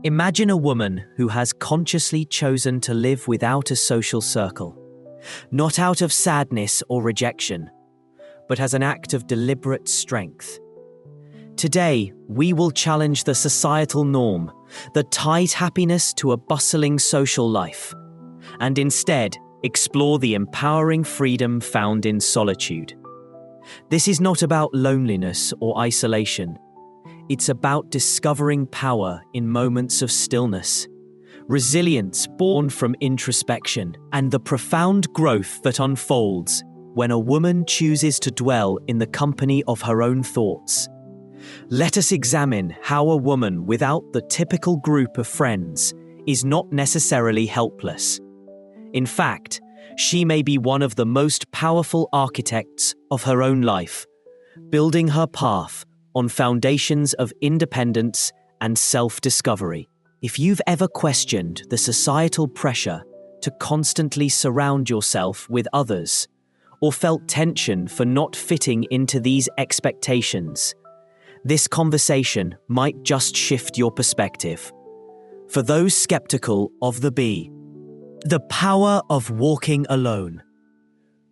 Imagine a woman who has consciously chosen to live without a social circle, not out of sadness or rejection, but as an act of deliberate strength. Today, we will challenge the societal norm that ties happiness to a bustling social life, and instead explore the empowering freedom found in solitude. This is not about loneliness or isolation. It's about discovering power in moments of stillness, resilience born from introspection, and the profound growth that unfolds when a woman chooses to dwell in the company of her own thoughts. Let us examine how a woman without the typical group of friends is not necessarily helpless. In fact, she may be one of the most powerful architects of her own life, building her path on foundations of independence and self-discovery. If you've ever questioned the societal pressure to constantly surround yourself with others, or felt tension for not fitting into these expectations, this conversation might just shift your perspective. For those skeptical of the power of walking alone.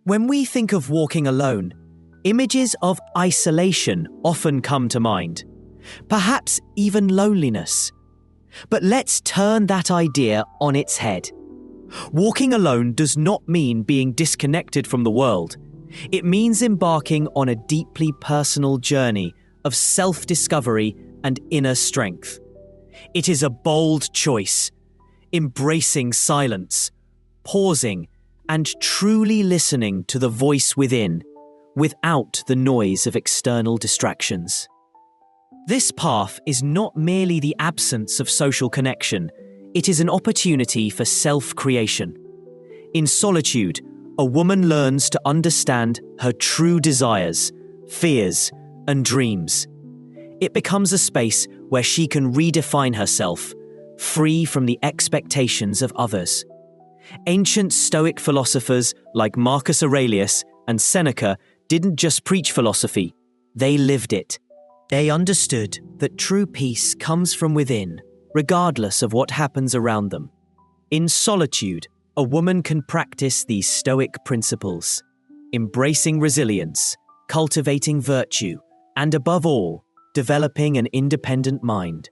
When we think of walking alone, images of isolation often come to mind, perhaps even loneliness. But let's turn that idea on its head. Walking alone does not mean being disconnected from the world. It means embarking on a deeply personal journey of self-discovery and inner strength. It is a bold choice, embracing silence, pausing, and truly listening to the voice within, without the noise of external distractions. This path is not merely the absence of social connection, it is an opportunity for self-creation. In solitude, a woman learns to understand her true desires, fears, and dreams. It becomes a space where she can redefine herself, free from the expectations of others. Ancient Stoic philosophers like Marcus Aurelius and Seneca didn't just preach philosophy, they lived it. They understood that true peace comes from within, regardless of what happens around them. In solitude, a woman can practice these Stoic principles, embracing resilience, cultivating virtue, and above all, developing an independent mind.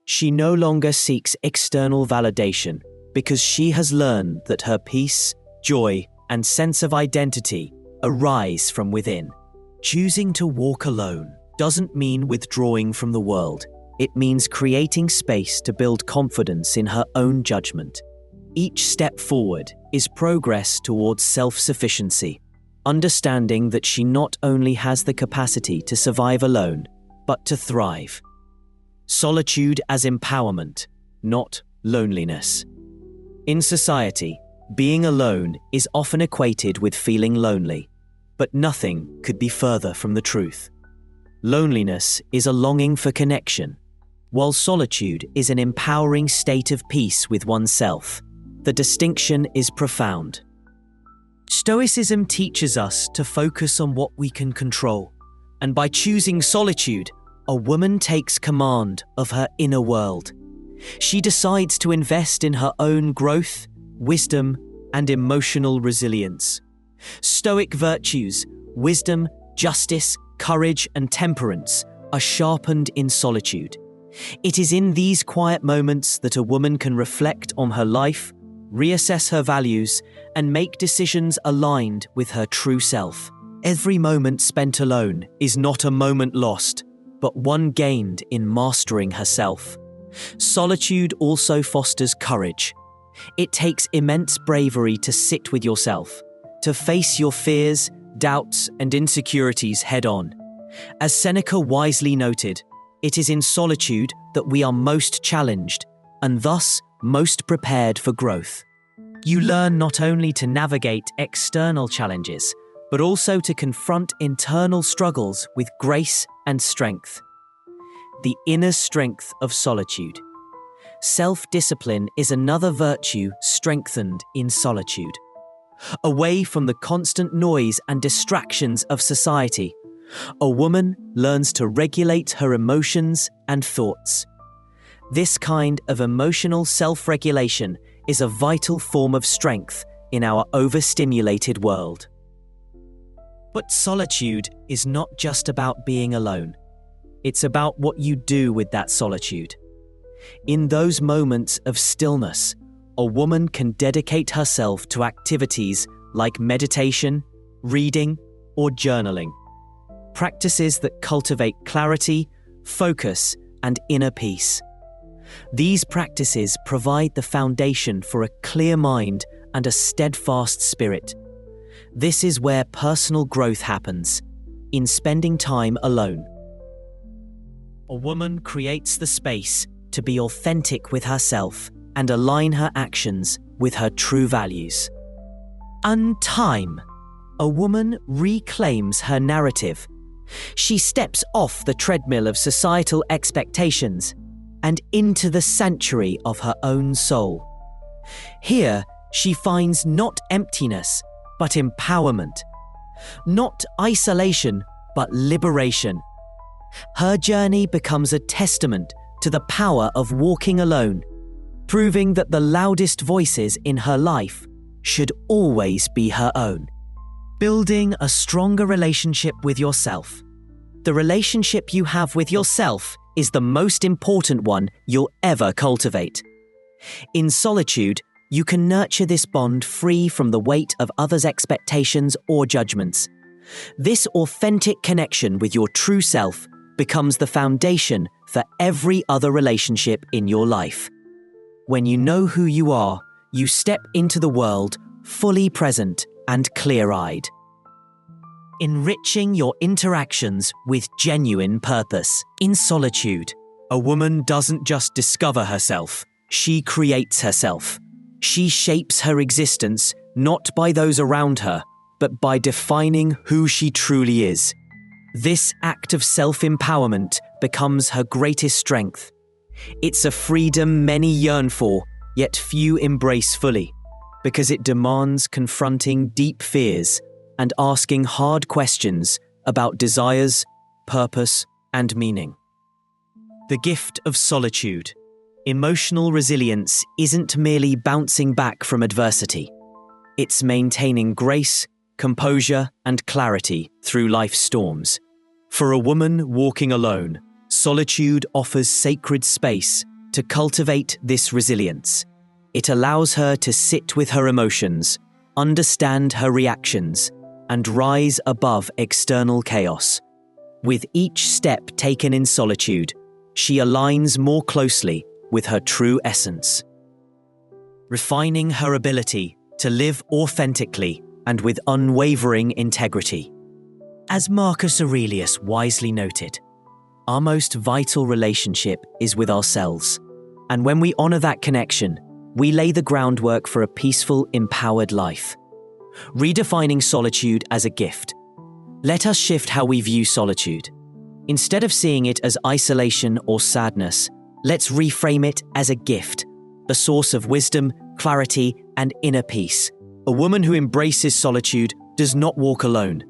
She no longer seeks external validation because she has learned that her peace, joy, and sense of identity arise from within. Choosing to walk alone doesn't mean withdrawing from the world. It means creating space to build confidence in her own judgment. Each step forward is progress towards self-sufficiency, understanding that she not only has the capacity to survive alone, but to thrive. Solitude as empowerment, not loneliness. In society, being alone is often equated with feeling lonely, but nothing could be further from the truth. Loneliness is a longing for connection, while solitude is an empowering state of peace with oneself. The distinction is profound. Stoicism teaches us to focus on what we can control, and by choosing solitude, a woman takes command of her inner world. She decides to invest in her own growth, wisdom, and emotional resilience. Stoic virtues, wisdom, justice, courage, and temperance are sharpened in solitude. It is in these quiet moments that a woman can reflect on her life, reassess her values, and make decisions aligned with her true self. Every moment spent alone is not a moment lost, but one gained in mastering herself. Solitude also fosters courage. It takes immense bravery to sit with yourself, to face your fears, doubts, and insecurities head-on. As Seneca wisely noted, it is in solitude that we are most challenged, and thus most prepared for growth. You learn not only to navigate external challenges, but also to confront internal struggles with grace and strength. The inner strength of solitude. Self-discipline is another virtue strengthened in solitude. Away from the constant noise and distractions of society, a woman learns to regulate her emotions and thoughts. This kind of emotional self-regulation is a vital form of strength in our overstimulated world. But solitude is not just about being alone. It's about what you do with that solitude. In those moments of stillness, a woman can dedicate herself to activities like meditation, reading, or journaling. Practices that cultivate clarity, focus, and inner peace. These practices provide the foundation for a clear mind and a steadfast spirit. This is where personal growth happens, in spending time alone. A woman creates the space to be authentic with herself and align her actions with her true values. Time. A woman reclaims her narrative. She steps off the treadmill of societal expectations and into the sanctuary of her own soul. Here, she finds not emptiness, but empowerment. Not isolation, but liberation. Her journey becomes a testament to the power of walking alone, proving that the loudest voices in her life should always be her own. Building a stronger relationship with yourself. The relationship you have with yourself is the most important one you'll ever cultivate. In solitude, you can nurture this bond free from the weight of others' expectations or judgments. This authentic connection with your true self becomes the foundation for every other relationship in your life. When you know who you are, you step into the world fully present and clear-eyed. Enriching your interactions with genuine purpose. In solitude, a woman doesn't just discover herself, she creates herself. She shapes her existence not by those around her, but by defining who she truly is. This act of self-empowerment becomes her greatest strength. It's a freedom many yearn for, yet few embrace fully, because it demands confronting deep fears and asking hard questions about desires, purpose, and meaning. The gift of solitude. Emotional resilience isn't merely bouncing back from adversity. It's maintaining grace, composure, and clarity through life's storms. For a woman walking alone, solitude offers sacred space to cultivate this resilience. It allows her to sit with her emotions, understand her reactions, and rise above external chaos. With each step taken in solitude, she aligns more closely with her true essence. Refining her ability to live authentically and with unwavering integrity. As Marcus Aurelius wisely noted, our most vital relationship is with ourselves, and when we honor that connection, we lay the groundwork for a peaceful, empowered life. Redefining solitude as a gift. Let us shift how we view solitude. Instead of seeing it as isolation or sadness, let's reframe it as a gift, a source of wisdom, clarity, and inner peace. A woman who embraces solitude does not walk alone.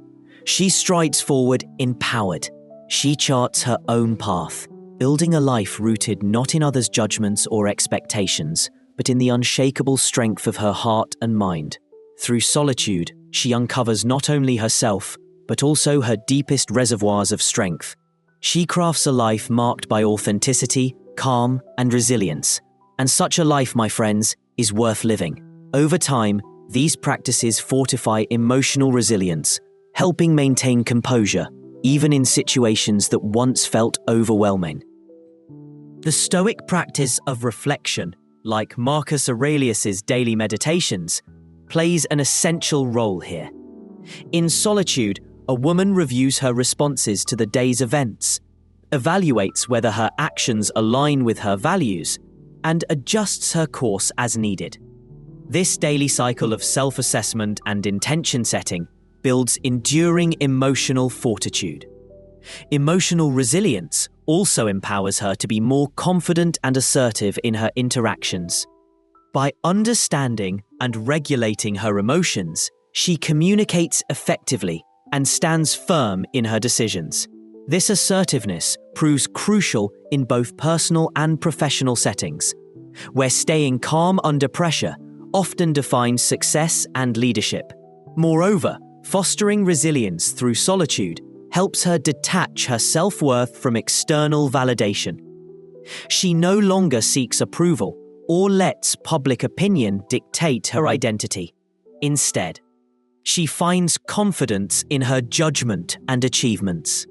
She strides forward empowered. She charts her own path, building a life rooted not in others' judgments or expectations, but in the unshakable strength of her heart and mind. Through solitude, she uncovers not only herself, but also her deepest reservoirs of strength. She crafts a life marked by authenticity, calm, and resilience. And such a life, my friends, is worth living. Over time, these practices fortify emotional resilience, helping maintain composure, even in situations that once felt overwhelming. The Stoic practice of reflection, like Marcus Aurelius's daily meditations, plays an essential role here. In solitude, a woman reviews her responses to the day's events, evaluates whether her actions align with her values, and adjusts her course as needed. This daily cycle of self-assessment and intention setting builds enduring emotional fortitude. Emotional resilience also empowers her to be more confident and assertive in her interactions. By understanding and regulating her emotions, she communicates effectively and stands firm in her decisions. This assertiveness proves crucial in both personal and professional settings, where staying calm under pressure often defines success and leadership. Moreover, fostering resilience through solitude helps her detach her self-worth from external validation. She no longer seeks approval or lets public opinion dictate her identity. Instead, she finds confidence in her judgment and achievements.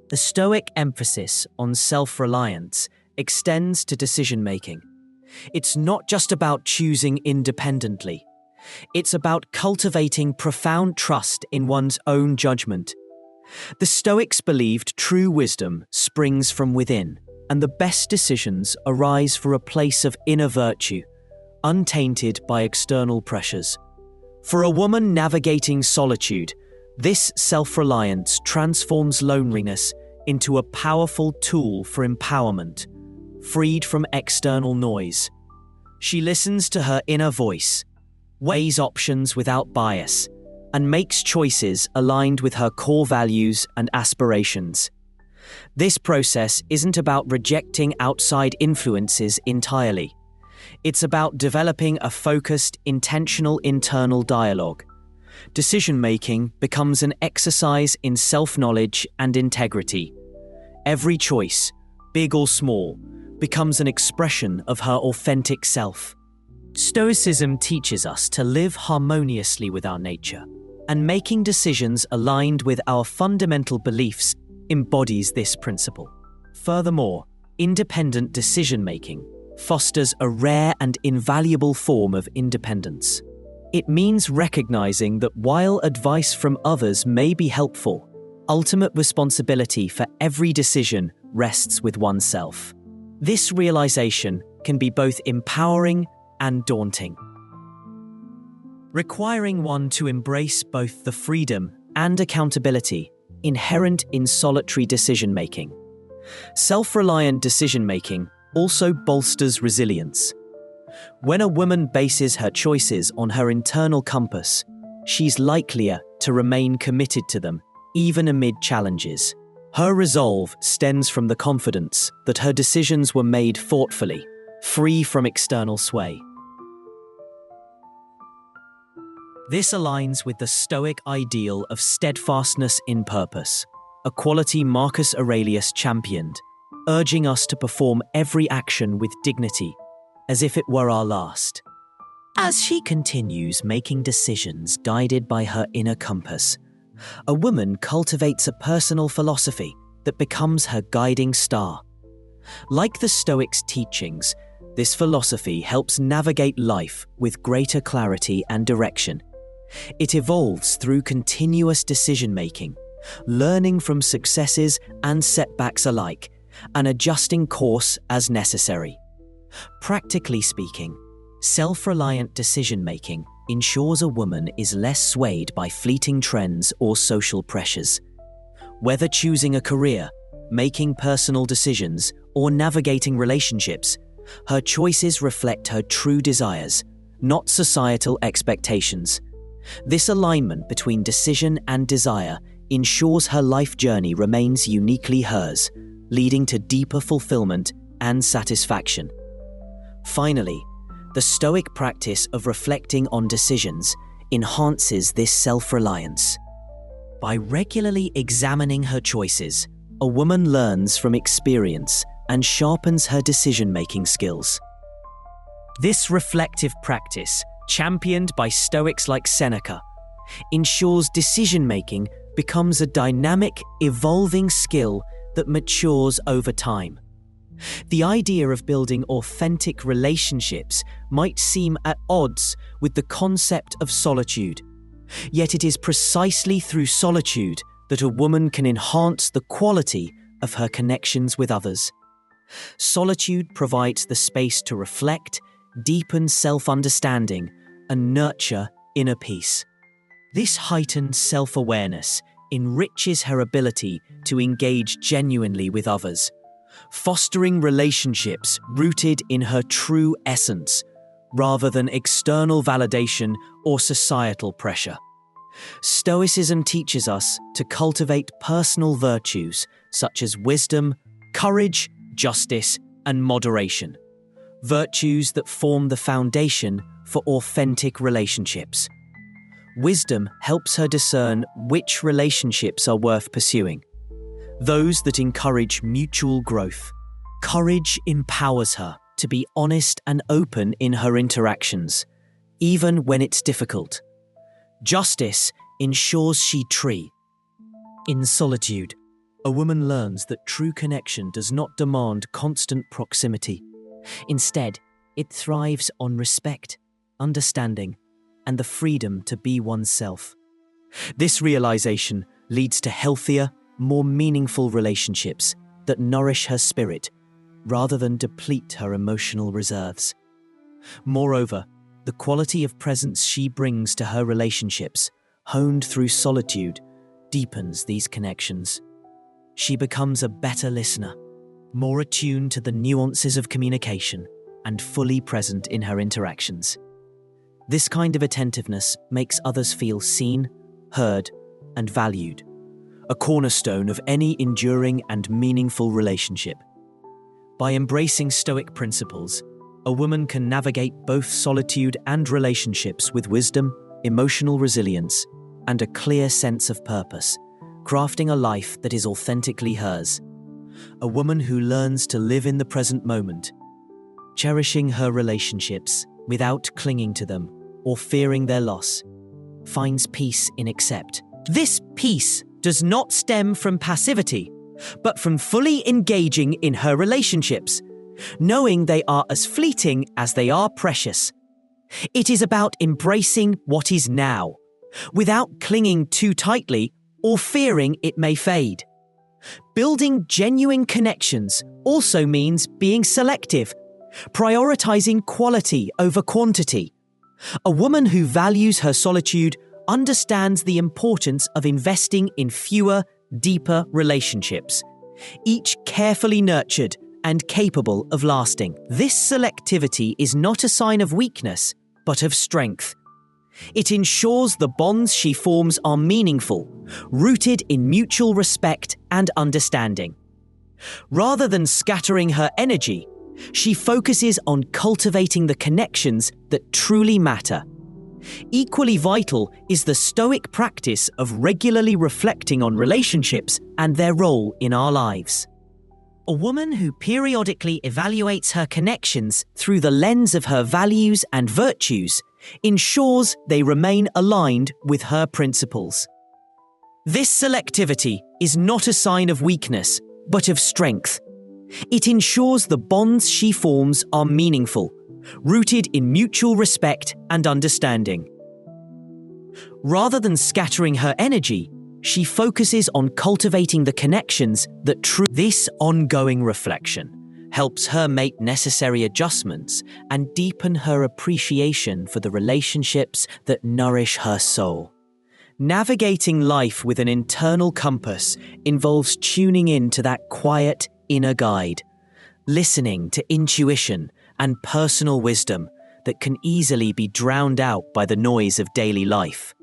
The Stoic emphasis on self-reliance extends to decision-making. It's not just about choosing independently. It's about cultivating profound trust in one's own judgment. The Stoics believed true wisdom springs from within, and the best decisions arise from a place of inner virtue, untainted by external pressures. For a woman navigating solitude, this self-reliance transforms loneliness into a powerful tool for empowerment, freed from external noise. She listens to her inner voice, weighs options without bias, and makes choices aligned with her core values and aspirations. This process isn't about rejecting outside influences entirely. It's about developing a focused, intentional internal dialogue. Decision-making becomes an exercise in self-knowledge and integrity. Every choice, big or small, becomes an expression of her authentic self. Stoicism teaches us to live harmoniously with our nature, and making decisions aligned with our fundamental beliefs embodies this principle. Furthermore, independent decision-making fosters a rare and invaluable form of independence. It means recognizing that while advice from others may be helpful, ultimate responsibility for every decision rests with oneself. This realization can be both empowering and daunting, requiring one to embrace both the freedom and accountability inherent in solitary decision-making. Self-reliant decision-making also bolsters resilience. When a woman bases her choices on her internal compass, she's likelier to remain committed to them, even amid challenges. Her resolve stems from the confidence that her decisions were made thoughtfully, free from external sway. This aligns with the Stoic ideal of steadfastness in purpose, a quality Marcus Aurelius championed, urging us to perform every action with dignity, as if it were our last. As she continues making decisions guided by her inner compass, a woman cultivates a personal philosophy that becomes her guiding star. Like the Stoics' teachings, this philosophy helps navigate life with greater clarity and direction. It evolves through continuous decision-making, learning from successes and setbacks alike, and adjusting course as necessary. Practically speaking, self-reliant decision-making ensures a woman is less swayed by fleeting trends or social pressures. Whether choosing a career, making personal decisions, or navigating relationships, her choices reflect her true desires, not societal expectations. This alignment between decision and desire ensures her life journey remains uniquely hers, leading to deeper fulfillment and satisfaction. Finally, the Stoic practice of reflecting on decisions enhances this self-reliance. By regularly examining her choices, a woman learns from experience and sharpens her decision-making skills. This reflective practice, championed by Stoics like Seneca, ensures decision-making becomes a dynamic, evolving skill that matures over time. The idea of building authentic relationships might seem at odds with the concept of solitude, yet it is precisely through solitude that a woman can enhance the quality of her connections with others. Solitude provides the space to reflect, deepen self-understanding, and nurture inner peace. This heightened self-awareness enriches her ability to engage genuinely with others, fostering relationships rooted in her true essence, rather than external validation or societal pressure. Stoicism teaches us to cultivate personal virtues such as wisdom, courage, justice, and moderation, virtues that form the foundation for authentic relationships. Wisdom helps her discern which relationships are worth pursuing, those that encourage mutual growth. Courage empowers her to be honest and open in her interactions, even when it's difficult. Justice ensures she tree. In solitude, a woman learns that true connection does not demand constant proximity. Instead, it thrives on respect, understanding, and the freedom to be oneself. This realization leads to healthier, more meaningful relationships that nourish her spirit rather than deplete her emotional reserves. Moreover, the quality of presence she brings to her relationships, honed through solitude, deepens these connections. She becomes a better listener, more attuned to the nuances of communication, and fully present in her interactions. This kind of attentiveness makes others feel seen, heard, and valued, a cornerstone of any enduring and meaningful relationship. By embracing Stoic principles, a woman can navigate both solitude and relationships with wisdom, emotional resilience, and a clear sense of purpose, crafting a life that is authentically hers. A woman who learns to live in the present moment, cherishing her relationships without clinging to them or fearing their loss, finds peace in accept. This peace does not stem from passivity, but from fully engaging in her relationships, knowing they are as fleeting as they are precious. It is about embracing what is now, without clinging too tightly or fearing it may fade. Building genuine connections also means being selective, prioritizing quality over quantity. A woman who values her solitude understands the importance of investing in fewer, deeper relationships, each carefully nurtured and capable of lasting. This selectivity is not a sign of weakness, but of strength. It ensures the bonds she forms are meaningful, rooted in mutual respect and understanding. Rather than scattering her energy, she focuses on cultivating the connections that truly matter. Equally vital is the Stoic practice of regularly reflecting on relationships and their role in our lives. A woman who periodically evaluates her connections through the lens of her values and virtues ensures they remain aligned with her principles. This selectivity is not a sign of weakness, but of strength. It ensures the bonds she forms are meaningful, rooted in mutual respect and understanding. Rather than scattering her energy, she focuses on cultivating the connections that This ongoing reflection helps her make necessary adjustments and deepen her appreciation for the relationships that nourish her soul. Navigating life with an internal compass involves tuning in to that quiet inner guide, listening to intuition and personal wisdom that can easily be drowned out by the noise of daily life.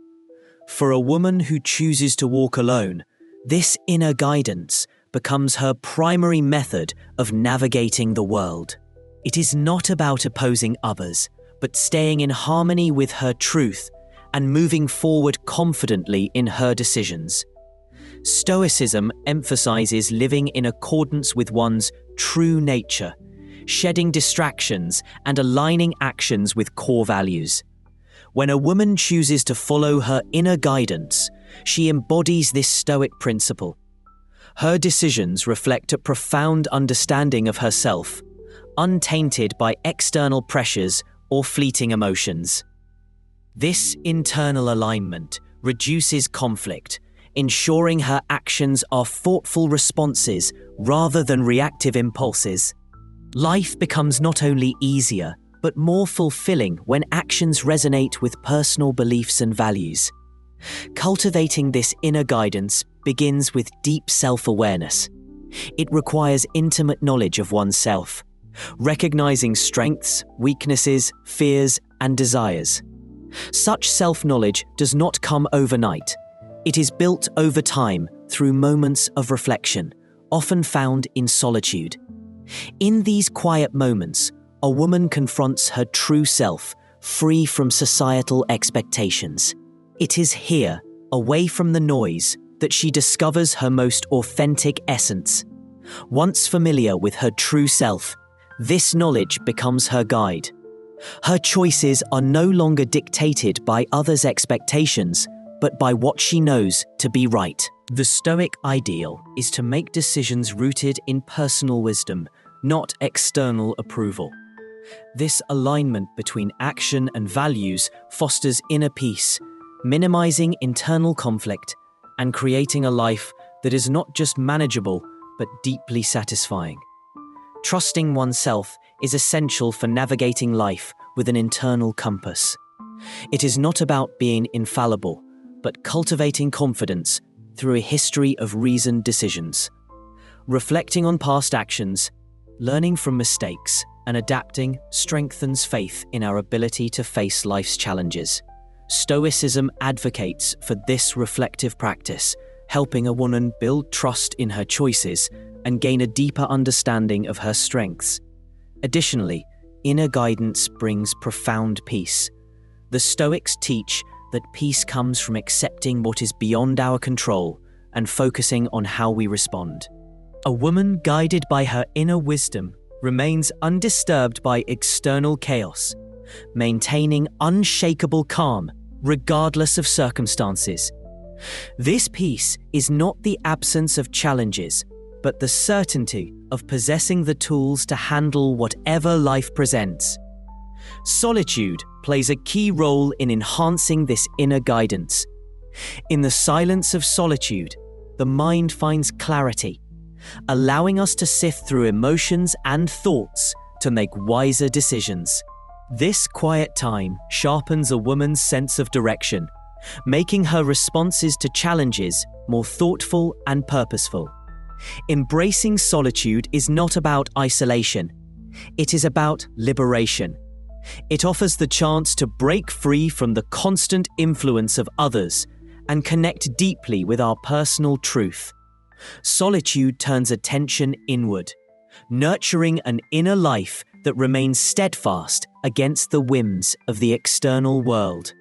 For a woman who chooses to walk alone, this inner guidance becomes her primary method of navigating the world. It is not about opposing others, but staying in harmony with her truth and moving forward confidently in her decisions. Stoicism emphasizes living in accordance with one's true nature, shedding distractions and aligning actions with core values. When a woman chooses to follow her inner guidance, she embodies this Stoic principle. Her decisions reflect a profound understanding of herself, untainted by external pressures or fleeting emotions. This internal alignment reduces conflict, ensuring her actions are thoughtful responses rather than reactive impulses. Life becomes not only easier, but more fulfilling when actions resonate with personal beliefs and values. Cultivating this inner guidance begins with deep self-awareness. It requires intimate knowledge of oneself, recognizing strengths, weaknesses, fears, and desires. Such self-knowledge does not come overnight. It is built over time through moments of reflection, often found in solitude. In these quiet moments, a woman confronts her true self, free from societal expectations. It is here, away from the noise, that she discovers her most authentic essence. Once familiar with her true self, this knowledge becomes her guide. Her choices are no longer dictated by others' expectations, but by what she knows to be right. The Stoic ideal is to make decisions rooted in personal wisdom, not external approval. This alignment between action and values fosters inner peace, minimizing internal conflict and creating a life that is not just manageable, but deeply satisfying. Trusting oneself is essential for navigating life with an internal compass. It is not about being infallible, but cultivating confidence through a history of reasoned decisions. Reflecting on past actions, learning from mistakes, and adapting strengthens faith in our ability to face life's challenges. Stoicism advocates for this reflective practice, helping a woman build trust in her choices and gain a deeper understanding of her strengths. Additionally, inner guidance brings profound peace. The Stoics teach that peace comes from accepting what is beyond our control and focusing on how we respond. A woman guided by her inner wisdom remains undisturbed by external chaos, maintaining unshakable calm regardless of circumstances. This peace is not the absence of challenges, but the certainty of possessing the tools to handle whatever life presents. Solitude plays a key role in enhancing this inner guidance. In the silence of solitude, the mind finds clarity, allowing us to sift through emotions and thoughts to make wiser decisions. This quiet time sharpens a woman's sense of direction, making her responses to challenges more thoughtful and purposeful. Embracing solitude is not about isolation. It is about liberation. It offers the chance to break free from the constant influence of others and connect deeply with our personal truth. Solitude turns attention inward, nurturing an inner life that remains steadfast against the whims of the external world.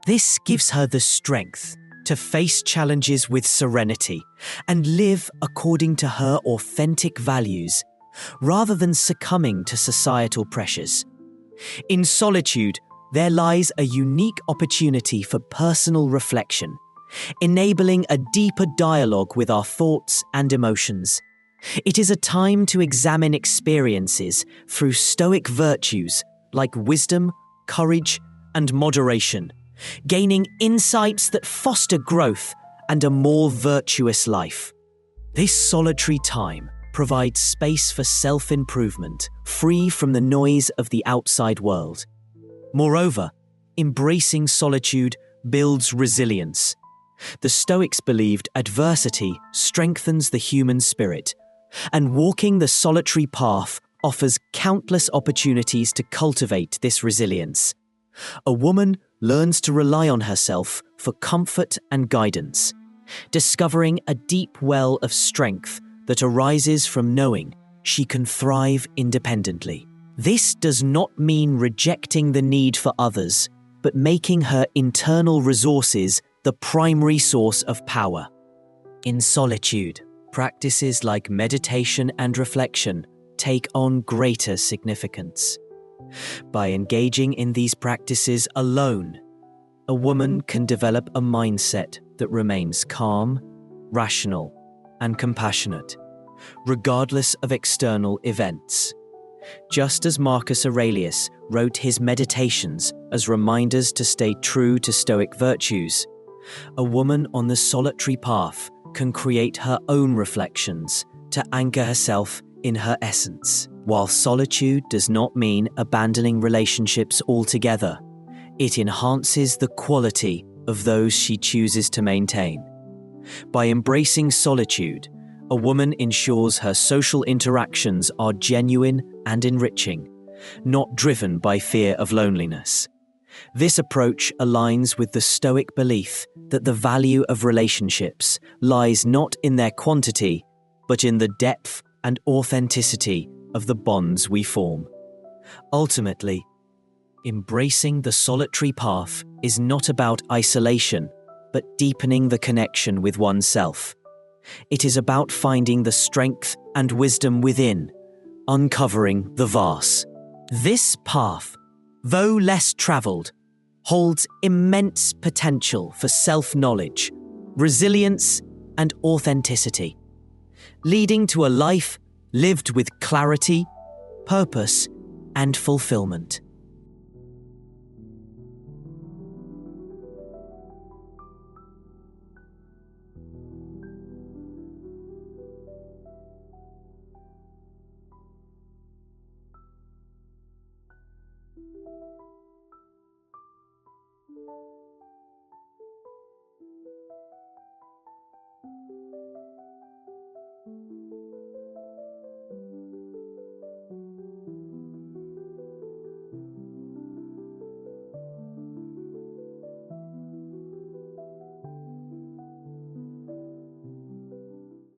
This gives her the strength to face challenges with serenity and live according to her authentic values, rather than succumbing to societal pressures. In solitude, there lies a unique opportunity for personal reflection, enabling a deeper dialogue with our thoughts and emotions. It is a time to examine experiences through Stoic virtues like wisdom, courage, and moderation, gaining insights that foster growth and a more virtuous life. This solitary time provides space for self-improvement, free from the noise of the outside world. Moreover, embracing solitude builds resilience. The Stoics believed adversity strengthens the human spirit, and walking the solitary path offers countless opportunities to cultivate this resilience. A woman learns to rely on herself for comfort and guidance, discovering a deep well of strength that arises from knowing she can thrive independently. This does not mean rejecting the need for others, but making her internal resources the primary source of power. In solitude, practices like meditation and reflection take on greater significance. By engaging in these practices alone, a woman can develop a mindset that remains calm, rational, and compassionate, regardless of external events. Just as Marcus Aurelius wrote his meditations as reminders to stay true to Stoic virtues, a woman on the solitary path can create her own reflections to anchor herself in her essence. While solitude does not mean abandoning relationships altogether, it enhances the quality of those she chooses to maintain. By embracing solitude, a woman ensures her social interactions are genuine and enriching, not driven by fear of loneliness. This approach aligns with the Stoic belief that the value of relationships lies not in their quantity, but in the depth and authenticity of the bonds we form. Ultimately, embracing the solitary path is not about isolation, but deepening the connection with oneself. It is about finding the strength and wisdom within, uncovering the vast. This path, though less traveled, holds immense potential for self-knowledge, resilience, and authenticity, leading to a life lived with clarity, purpose, and fulfillment.